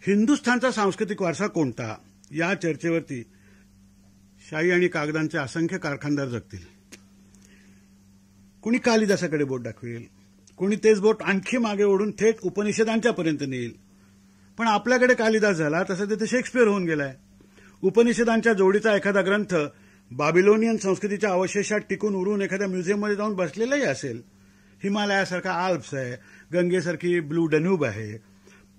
हिंदुस्थानचा सांस्कृतिक वारसा कोणता या चर्चेवरती शाई आणि कागदांचे असंख्य कारखानदार जगतील. कुणी कालिदासाकडे बोट दाखवेल, कुणी तेच बोट आणखी मागे ओढून थेट उपनिषदांच्या पर्यंत नेईल. पण आपल्याकडे कालिदास झाला तसा तिथे शेक्सपियर होऊन गेलाय. उपनिषदांच्या जोडीचा एखादा ग्रंथ बाबिलोनियन संस्कृतीच्या अवशेषात टिकून उरून एखाद्या म्युझियममध्ये जाऊन बसलेलाही असेल. हिमालयासारखा आल्प्स आहे, गंगेसारखी ब्लू डन्यूब आहे.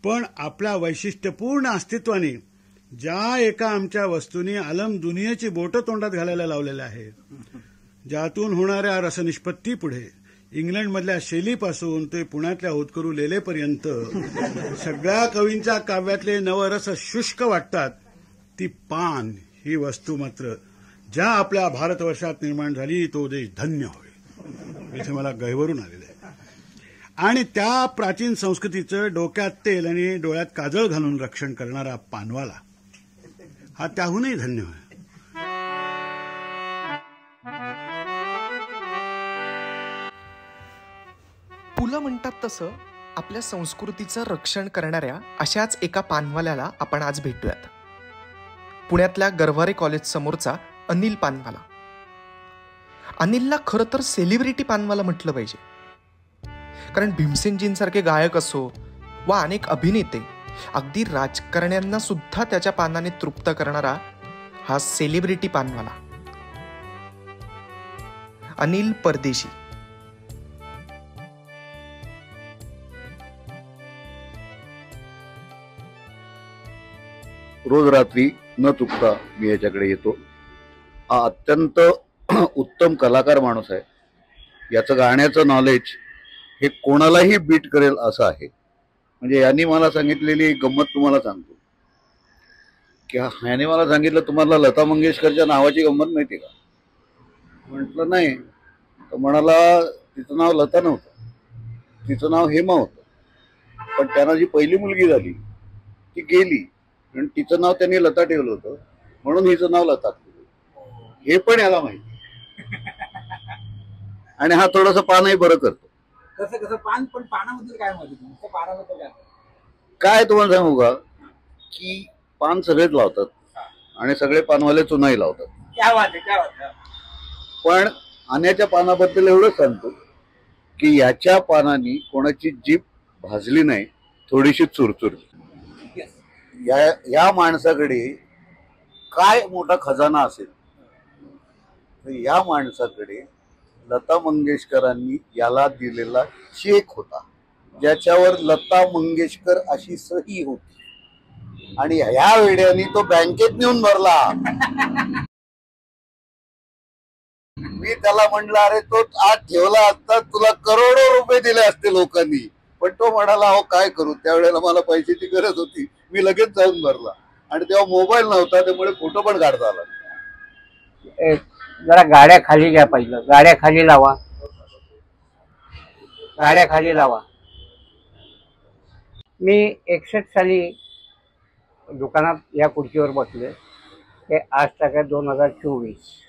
पण आपल्या वैशिष्ट्यपूर्ण अस्तित्वाने ज्या एका आमच्या वस्तूंनी आलम दुनियेची बोटं तोंडात घालायला लावलेल्या आहेत, ज्यातून होणाऱ्या रसनिष्पत्ती पुढे इंग्लंडमधल्या शेलीपासून ते पुण्यातल्या होतकरू लेलेपर्यंत सगळ्या कवींच्या काव्यातले नवरस शुष्क वाटतात, ती पान ही वस्तू मात्र ज्या आपल्या भारतवर्षात निर्माण झाली तो देश धन्य होईल. इथे मला गहिवरून आलेलं आहे. आणि त्या प्राचीन संस्कृतीचं डोक्यात तेल आणि डोळ्यात काजळ घालून रक्षण करणारा पानवाला हा त्याहूनही धन्य होय. पुलं म्हणतात तसं आपल्या संस्कृतीचं रक्षण करणाऱ्या अशाच एका पानवाल्याला आपण आज भेटूयात. पुण्यातल्या गरवारे कॉलेज समोरचा अनिल पानवाला. अनिलला खरं तर सेलिब्रिटी पानवाला म्हटलं पाहिजे, कारण भीमसेनजींसारखे गायक असो वा अनेक अभिनेते, अगदी राजकारण्यांना सुद्धा त्याच्या पानाने तृप्त करणारा हा सेलिब्रिटी पानवाला अनिल परदेशी. रोज रात्री न चुकता मी याच्याकडे येतो. हा अत्यंत उत्तम कलाकार माणूस आहे. याचं गाण्याचं नॉलेज हे कोणालाही बीट करेल असं आहे. म्हणजे यांनी मला सांगितलेली एक गंमत तुम्हाला सांगतो की ह्याने मला सांगितलं, तुम्हाला लता मंगेशकरच्या नावाची गंमत माहिती का? म्हटलं नाही. तर म्हणाला, तिचं नाव लता नव्हतं, तिचं नाव हेमा होतं. पण त्यांना जी पहिली मुलगी झाली ती गेली आणि तिचं नाव त्यांनी लता ठेवलं होतं, म्हणून हिचं नाव लता ठेवलं. हे पण याला माहिती. आणि हा थोडंसं पानही बरं करतो. कसं कसं पान, पण पानाबद्दल काय माहिती? पानाबद्दल काय तुम्हाला सांगू का, की पान सगळेच लावतात आणि सगळे पानवाले चुनाही लावतात. क्या बात आहे, क्या बात आहे. पण आण्याच्या पानाबद्दल एवढंच सांगतो की याच्या पानांनी कोणाची जीभ भाजली नाही, थोडीशी चुरचुरली. या माणसाकडे काय मोठा खजाना असेल, तर या माणसाकडे लता मंगेशकरांनी याला दिलेला चेक होता, ज्याच्यावर लता मंगेशकर अशी सही होती. आणि ह्या वेड्यानी तो बँकेत नेऊन भरला. मी त्याला म्हणलं, अरे तो आज ठेवला असता तुला करोडो रुपये दिले असते लोकांनी. पण तो म्हणाला, अहो काय करू, त्यावेळेला मला पैशाची गरज होती, मी लगेच जाऊन भरला. आणि तेव्हा मोबाईल नव्हता, त्यामुळे फोटो पण काढता आला. जरा गाड्या खाली घ्या, पहिलं गाड्या खाली लावा, गाड्या खाली लावा. मी 61 साली दुकानात या खुर्चीवर बसले. हे आज टाका 2024.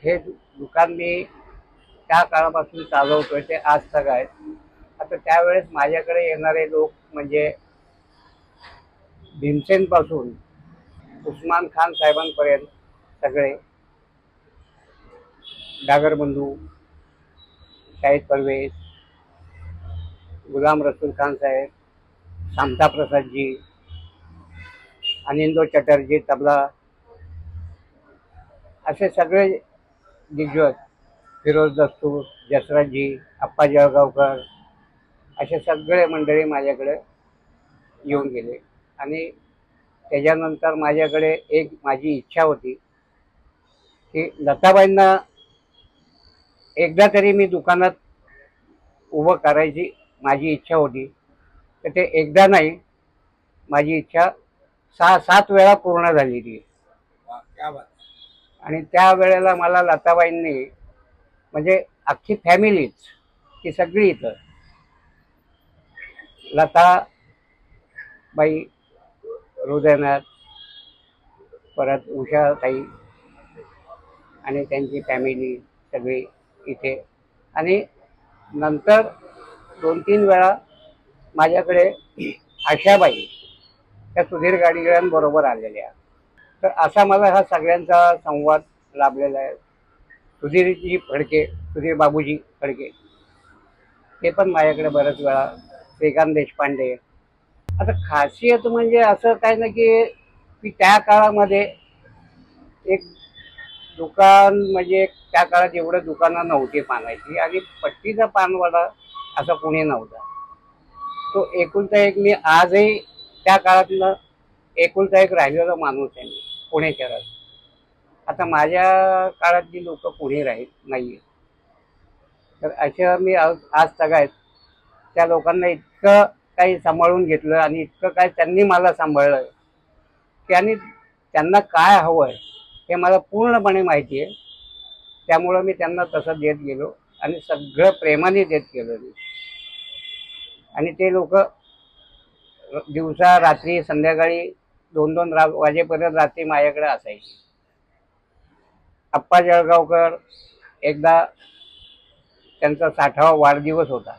हे दुकान मी त्या काळापासून चालवतोय ते आज तक आहे. आता त्यावेळेस माझ्याकडे येणारे लोक म्हणजे भीमसेन पासून उस्मान खान साहेबांपर्यंत सगळे, डागर बंधू, शाहिद परवेज, गुलाम रसूल खान साहेब, शांता प्रसादजी, अनिंदो चटर्जी तबला, असे सगळे दिग्गज, फिरोज दस्तूर, जसराजी, अप्पा जळगावकर, असे सगळे मंडळी माझ्याकडे येऊन गेले. आणि त्याच्यानंतर माझ्याकडे एक माझी इच्छा होती की लताबाईंना एकदा तरी मी दुकानात उभं करायची माझी इच्छा होती. तर ते एकदा नाही, माझी इच्छा 6-7 वेळा पूर्ण झालेली. आणि त्या वेळेला मला लताबाईंनी, म्हणजे अख्खी फॅमिलीच ती सगळी इथं लताबाई हृदयनाथ, परत उषाताई आणि त्यांची फॅमिली सगळी इथे, आणि नंतर 2-3 वेळा माझ्याकडे आशाबाई त्या सुधीर गाडगीळांबरोबर आलेल्या. तर असा मला हा सगळ्यांचा संवाद लाभलेला आहे. सुधीरजी फडके, सुधीर बाबूजी फडके ते पण माझ्याकडे बऱ्याच वेळा, श्रीकांत देशपांडे. आता खासियत म्हणजे असं काय ना की त्या काळामध्ये एक दुकान म्हणजे त्या काळात एवढं दुकानं नव्हती पानाची, आणि पट्टीचा पानवाला असा कोणी नव्हता. तो एकुलता एक, मी आजही त्या काळातलं एकुलता एक राहिलेला माणूस आहे मी पुणे शहरात. आता माझ्या काळात जी लोक पुणे राहीत नाहीये, तर अशा मी आज सगळ्यात त्या लोकांना इतकं काही सांभाळून घेतलं आणि इतकं काय त्यांनी मला सांभाळलं की, आणि त्यांना काय हवं आहे हे मला पूर्णपणे माहिती आहे. त्यामुळं मी त्यांना तसं देत गेलो आणि सगळं प्रेमाने देत गेलो मी. आणि ते लोक दिवसा रात्री संध्याकाळी 2-2 वाजेपर्यंत रात्री माझ्याकडे असायचे. आप्पा जळगावकर, एकदा त्यांचा 60वा वाढदिवस होता.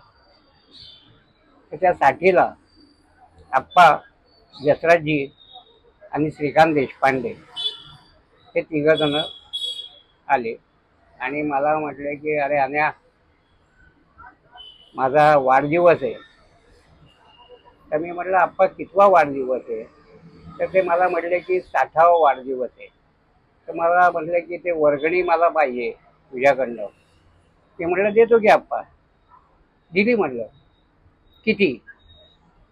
त्या साठीला आप्पा, जसराजजी आणि श्रीकांत देशपांडे हे 3 जण आले आणि मला म्हटले की अरे अन्या, माझा वाढदिवस आहे. तर मी म्हटलं आप्पा कितवा वाढदिवस आहे? तर ते मला म्हटले की 60वा वाढदिवस आहे. तर मला म्हटलं की ते वर्गणी मला पाहिजे तुझ्याकडनं. ते म्हटलं देतो की आप्पा. दिली. म्हटलं किती?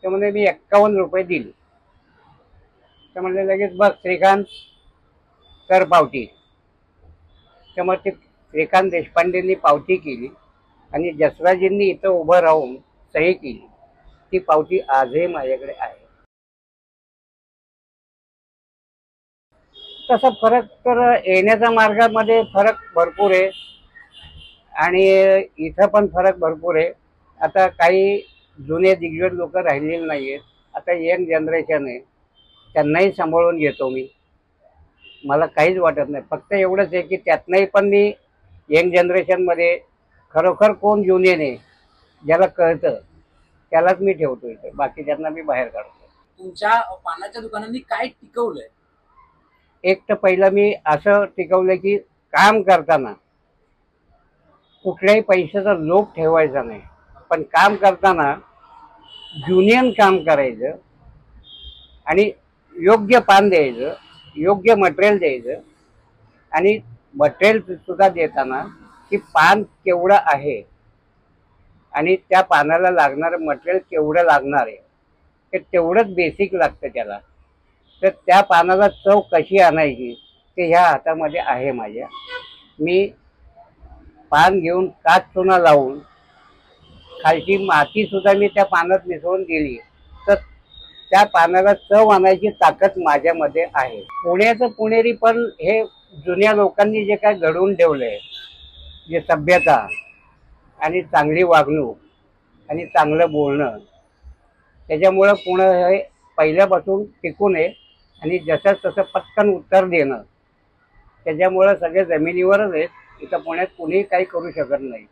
ते म्हणजे मी 51 रुपये दिले. तर म्हटलं लगेच बघ श्रीकांत, कर पावती. तर मग ते श्रीकांत देशपांडेंनी पावती केली आणि जसराजींनी इथं उभं राहून सही केली. ती पावती आजही माझ्याकडे आहे. तसा फरक तर येण्याच्या मार्गामध्ये फरक भरपूर आहे आणि इथं पण फरक भरपूर आहे. आता काही जुने दिग्गज लोक राहिलेले नाही आहेत. आता यंग जनरेशन आहे, त्यांनाही सांभाळून घेतो मी. मला काहीच वाटत नाही. फक्त एवढंच आहे की त्यातनंही पण मी यंग जनरेशनमध्ये खरोखर कोण जुनियन आहे ज्याला कळतं त्यालाच मी ठेवतो इथे. बाकीच्यांना मी बाहेर काढतो. तुमच्या पानाच्या दुकानांनी काय टिकवलंय? एक तर पहिलं मी असं टिकवलं की काम करताना कुठल्याही पैशाचा लोभ ठेवायचा नाही, पण काम करताना जुनियन काम करायचं आणि योग्य पान द्यायचं, योग्य मटेरियल द्यायचं, आणि मटेरियल सुद्धा देताना की पान केवढं आहे आणि त्या पानाला लागणारं मटेरियल केवढं लागणार आहे ते तेवढंच बेसिक लागतं त्याला. तर त्या पानाला चव कशी आणायची ते ह्या हातामध्ये आहे माझ्या. मी पान घेऊन काच चुना लावून खालची माती सुद्धा मी त्या पानात मिसळून दिली तर त्या पानाला चव आणायची ताकद माझ्यामध्ये आहे. पुण्याचं पुणेरी पण हे जुन्या लोकांनी जे काय घडवून ठेवलंय, जे सभ्यता आणि चांगली वागणूक आणि चांगलं बोलणं, त्याच्यामुळं पुणे हे पहिल्यापासून टिकून आहे. आणि जसं तसं पटकन उत्तर देणं, त्याच्यामुळं सगळे जमिनीवरच आहेत. इथं पुण्यात कुणीही काही करू शकत नाही.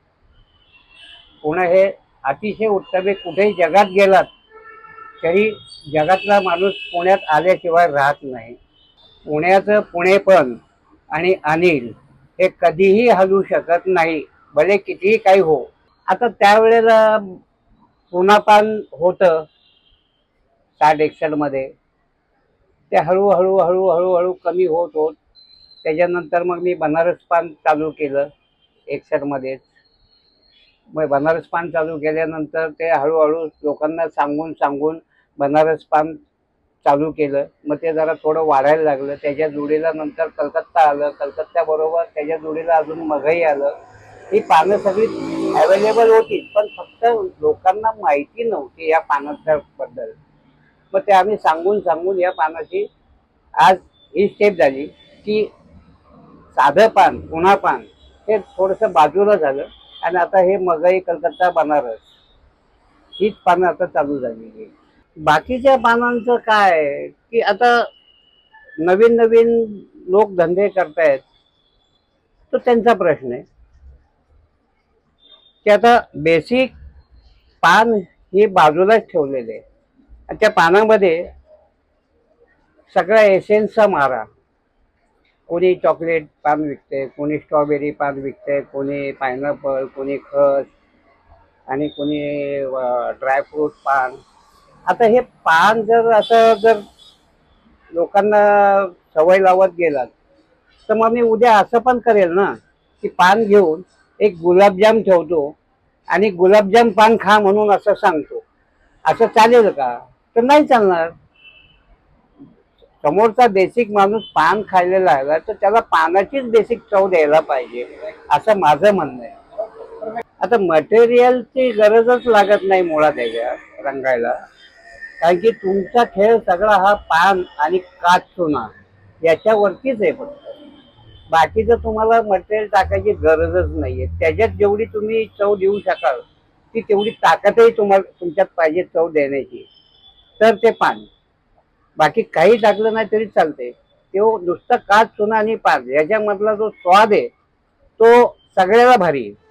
पुणे हे अतिशय उत्तम आहे. कुठेही जगात गेलात तरी जगातला माणूस पुण्यात आल्याशिवाय राहत नाही. पुण्याचं पुणेपण आणि अनिल हे कधीही हलू शकत नाही, भले कितीही काही हो. आता त्यावेळेला पुणापान होतं 60-61 मध्ये. ते हळूहळू हळूहळू हळू कमी होत होत त्याच्यानंतर मग मी बनारस पान चालू केलं 61 मध्येच. मग बनारस पान चालू केल्यानंतर ते हळूहळू लोकांना सांगून सांगून बनारस पान चालू केलं. मग ते जरा थोडं वाढायला लागलं. त्याच्या जोडीला नंतर कलकत्ता आलं. कलकत्त्याबरोबर त्याच्या जोडीला अजून मघई आलं. ही पानं सगळी अवेलेबल होती, पण फक्त लोकांना माहिती नव्हती या पानाबद्दल. मग ते आम्ही सांगून सांगून या पानाची आज ही स्टेप झाली की साधं पान, पुणा पान हे थोडंसं बाजूला झालं आणि आता हे मघई, कलकत्ता, बनारस हीच पानं आता चालू झालेली आहे. बाकीच्या पानांचं काय आहे की आता नवीन नवीन लोक धंदे करतायत, तो त्यांचा प्रश्न आहे की आता बेसिक पान हे बाजूलाच ठेवलेले आहे आणि त्या पानामध्ये सगळ्या एसेन्सचा मारा. कोणी चॉकलेट पान विकते, कोणी स्ट्रॉबेरी पान विकते, कोणी पायनॅपल, कोणी खस आणि कोणी ड्रायफ्रूट पान. आता हे पान जर लोकांना सवय लावत गेलात तर मग मी उद्या असं पण करेल ना की पान घेऊन एक गुलाबजाम ठेवतो आणि गुलाबजाम पान खा म्हणून असं सांगतो. असं चालेल का? तर नाही चालणार. समोरचा बेसिक माणूस पान खायला लागला तर त्याला पानाचीच बेसिक चव द्यायला पाहिजे, असं माझं म्हणणं आहे. आता मटेरियलची गरजच लागत नाही मुळात त्याच्या रंगायला, कारण की तुमचा खेळ सगळा हा पान आणि काच चुना याच्यावरतीच आहे. फक्त बाकीचं तुम्हाला मटेरियल टाकायची गरजच नाहीये. त्याच्यात जेवढी तुम्ही चव देऊ शकाल ती तेवढी ताकदही तुम्हाला तुमच्यात पाहिजे चव देण्याची, तर ते पान. बाकी काही टाकलं नाही तरी चालते. तो नुसतं काच चुना आणि पान याच्यामधला जो स्वाद आहे तो सगळ्याला भारी आहे.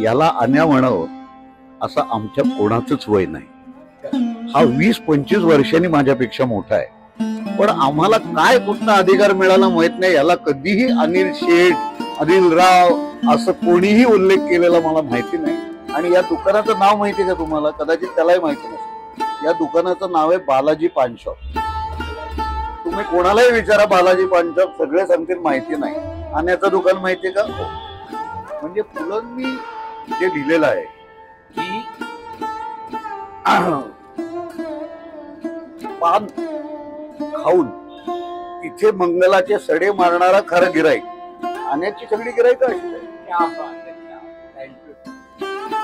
याला अन्या म्हणावं असं आमच्या कोणाचंच वय नाही. हा 20-25 वर्षांनी माझ्यापेक्षा मोठा आहे, पण आम्हाला काय कुठला अधिकार मिळाला माहित नाही. याला कधीही अनिल शेठ, अनिल राव असं कोणीही उल्लेख केलेला मला माहिती नाही. आणि या दुकानाचं नाव माहिती आहे का तुम्हाला? कदाचित त्यालाही माहिती नसेल. या दुकानाचं नाव आहे बालाजी पान शॉप. तुम्ही कोणालाही विचारा बालाजी पान शॉप, सगळे सांगतील माहिती नाही. अन्याचं दुकान माहितीये का? म्हणजे फुलांनी जे लिहिलेलं आहे की पान खाऊन तिथे मंगलाचे सडे मारणारा खरं गिराईक. अन्याची सगळी गिराईक अशी आहे. क्या बात है, क्या. Thank you.